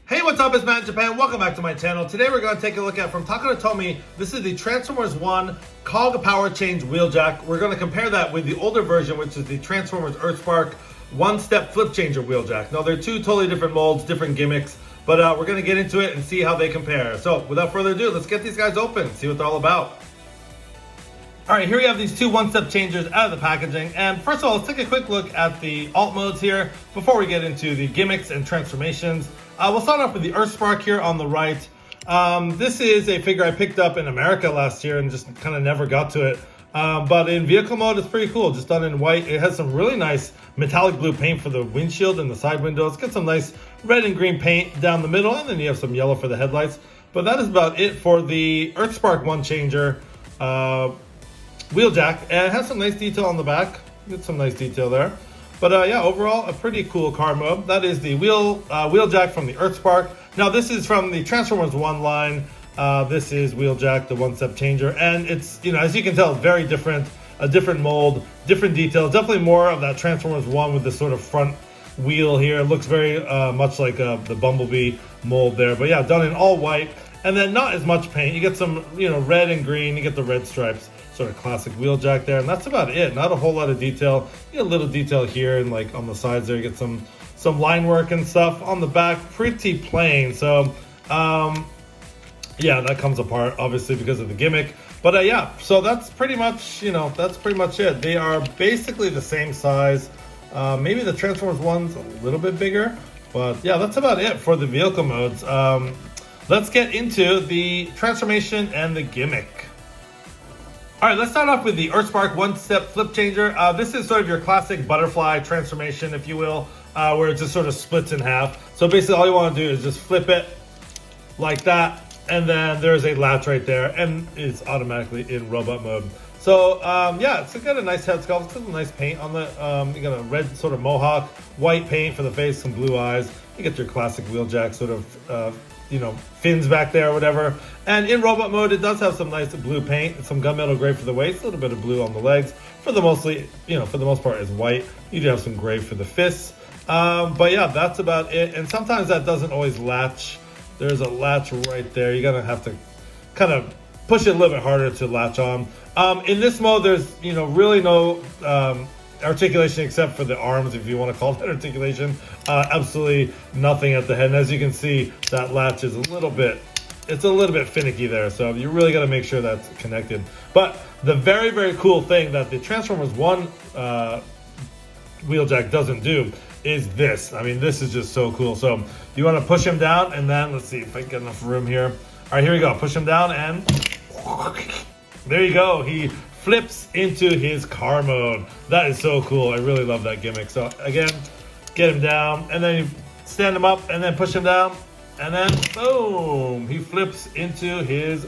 Hey, what's up? It's Matt in Japan. Welcome back to my channel. Today we're going to take a look at, from Takara Tomy, this is the Transformers 1 Cog Power Change Wheeljack. We're going to compare that with the older version, which is the Transformers Earthspark one-step flip changer wheeljack. Now, they're two totally different molds, different gimmicks, but we're going to get into it and see how they compare. So, without further ado, let's get these guys open, see what they're all about. Alright, here we have these two one-step changers out of the packaging, and first of all, let's take a quick look at the alt modes here before we get into the gimmicks and transformations. We'll start off with the Earthspark here on the right. This is a figure I picked up in America last year and just kind of never got to it. But in vehicle mode, it's pretty cool, just done in white. It has some really nice metallic blue paint for the windshield and the side windows. Get some nice red and green paint down the middle, and then you have some yellow for the headlights. But that is about it for the Earthspark one changer wheeljack, and it has some nice detail on the back. Get some nice detail there. But yeah, overall, a pretty cool car mode. That is the wheeljack from the Earthspark. Now, this is from the Transformers 1 line. This is Wheeljack, the one-step changer. And it's, you know, as you can tell, very different. A different mold, different details. Definitely more of that Transformers 1 with this sort of front wheel here. It looks very much like the Bumblebee mold there. But yeah, done in all white. And then not as much paint. You get some, you know, red and green. You get the red stripes. Sort of classic wheeljack there, and that's about it. Not a whole lot of detail. You get a little detail here and like on the sides there. You get some line work and stuff. On the back, pretty plain. So yeah, that comes apart obviously because of the gimmick. But yeah, so that's pretty much, you know, that's pretty much it. They are basically the same size. Maybe the Transformers one's a little bit bigger, but yeah, that's about it for the vehicle modes. Let's get into the transformation and the gimmick. Alright, let's start off with the Earthspark one-step flip changer. This is sort of your classic butterfly transformation, if you will, where it just sort of splits in half. So basically all you want to do is just flip it like that, and then there's a latch right there, and it's automatically in robot mode. So yeah, it's got a nice head sculpt. It's got a nice paint on the, you got a red sort of mohawk, white paint for the face, some blue eyes. You get your classic wheeljack sort of, you know, fins back there or whatever. And in robot mode, it does have some nice blue paint, some gunmetal gray for the waist, a little bit of blue on the legs. For the mostly, you know, for the most part, is white. You do have some gray for the fists. But yeah, that's about it. And sometimes that doesn't always latch. There's a latch right there. You're gonna have to kind of push it a little bit harder to latch on. In this mode, there's, you know, really no articulation except for the arms, if you want to call that articulation. Absolutely nothing at the head. And as you can see, that latch is a little bit finicky there. So you really got to make sure that's connected. But the very, very cool thing that the Transformers 1 wheeljack doesn't do is this. I mean, this is just so cool. So you want to push him down, and then let's see if I can get enough room here. All right, here we go. Push him down, and there you go. He flips into his car mode. That is so cool. I really love that gimmick. So again, get him down, and then you stand him up, and then push him down, and then boom, he flips into his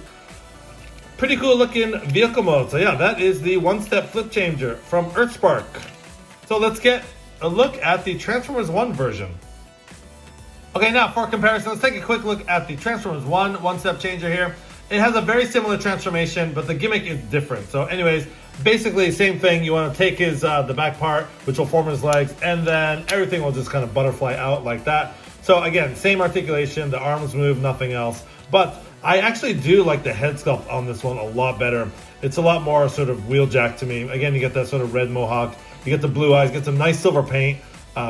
pretty cool looking vehicle mode. So yeah, that is the one-step flip changer from Earthspark. So let's get a look at the Transformers 1 version. Okay, now for comparison, let's take a quick look at the Transformers 1 one-step changer here. It has a very similar transformation, but the gimmick is different. So anyways, basically same thing. You want to take his the back part, which will form his legs, and then everything will just kind of butterfly out like that. So again, same articulation, the arms move, nothing else. But I actually do like the head sculpt on this one a lot better. It's a lot more sort of wheeljack to me. Again, you get that sort of red mohawk, you get the blue eyes, get some nice silver paint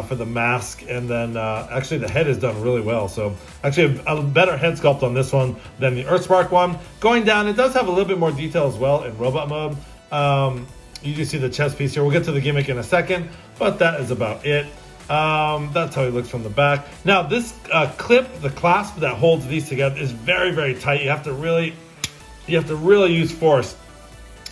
for the mask, and then actually the head is done really well. So actually a better head sculpt on this one than the Earthspark one. Going down, it does have a little bit more detail as well in robot mode. You do see the chest piece here. We'll get to the gimmick in a second, but that is about it. That's how he looks from the back. Now this clip, the clasp that holds these together, is very, very tight. You have to really use force.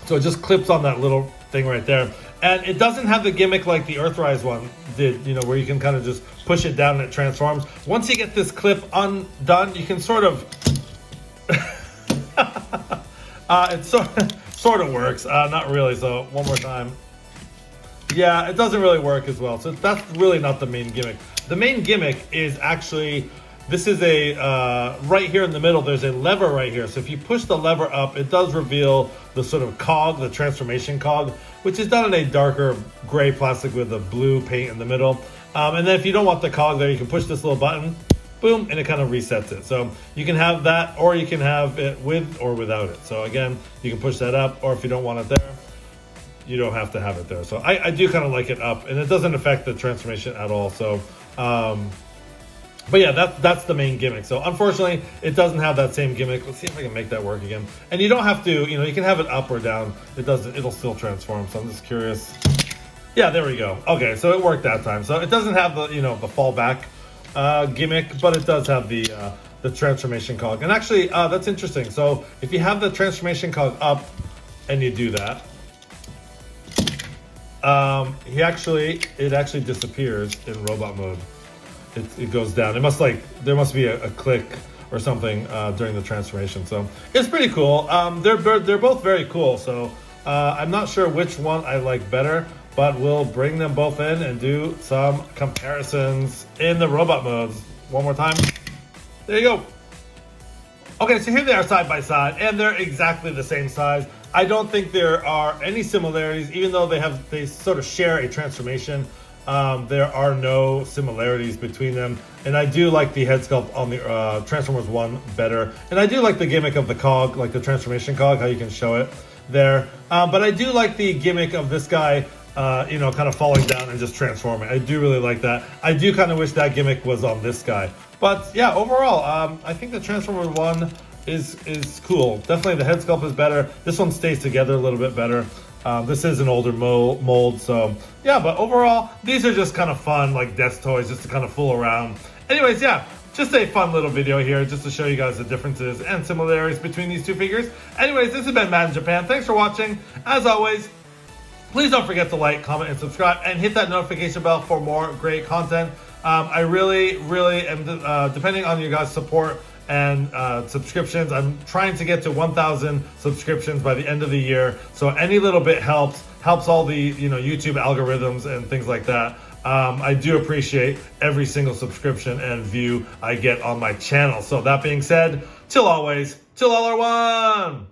So it just clips on that little thing right there. And it doesn't have the gimmick like the Earthrise one did, you know, where you can kind of just push it down and it transforms. Once you get this clip undone, you can sort of it sort of works, not really. So one more time. Yeah, it doesn't really work as well. So that's really not the main gimmick. The main gimmick is actually, this is a, right here in the middle, there's a lever right here. So if you push the lever up, it does reveal the sort of cog, the transformation cog, which is done in a darker gray plastic with a blue paint in the middle. And then if you don't want the cog there, you can push this little button, boom, and it kind of resets it. So you can have that, or you can have it with or without it. So again, you can push that up, or if you don't want it there, you don't have to have it there. So I do kind of like it up, and it doesn't affect the transformation at all. So, but yeah, that's the main gimmick. So unfortunately, it doesn't have that same gimmick. Let's see if I can make that work again. And you don't have to, you can have it up or down. It'll still transform. So I'm just curious. Yeah, there we go. Okay, so it worked that time. So it doesn't have the, the fallback gimmick, but it does have the transformation cog. And actually, that's interesting. So if you have the transformation cog up and you do that, it actually disappears in robot mode. It goes down. There must be a click or something during the transformation. So it's pretty cool. They're both very cool. So I'm not sure which one I like better, but we'll bring them both in and do some comparisons in the robot modes. One more time. There you go. Okay, so here they are side by side, and they're exactly the same size. I don't think there are any similarities, even though they sort of share a transformation. There are no similarities between them, and I do like the head sculpt on the Transformers 1 better, and I do like the gimmick of the cog, like the transformation cog, how you can show it there. But I do like the gimmick of this guy, kind of falling down and just transforming. I do really like that. I do kind of wish that gimmick was on this guy. But yeah, overall, I think the Transformers 1 is cool. Definitely the head sculpt is better. This one stays together a little bit better. This is an older mold, so yeah, but overall, these are just kind of fun, like desk toys, just to kind of fool around. Anyways, yeah, just a fun little video here, just to show you guys the differences and similarities between these two figures. Anyways, this has been Mad in Japan. Thanks for watching. As always, please don't forget to like, comment, and subscribe, and hit that notification bell for more great content. I really am depending on you guys' support and subscriptions. I'm trying to get to 1,000 subscriptions by the end of the year. So any little bit helps all the YouTube algorithms and things like that. I do appreciate every single subscription and view I get on my channel. So that being said, till always, till all are one.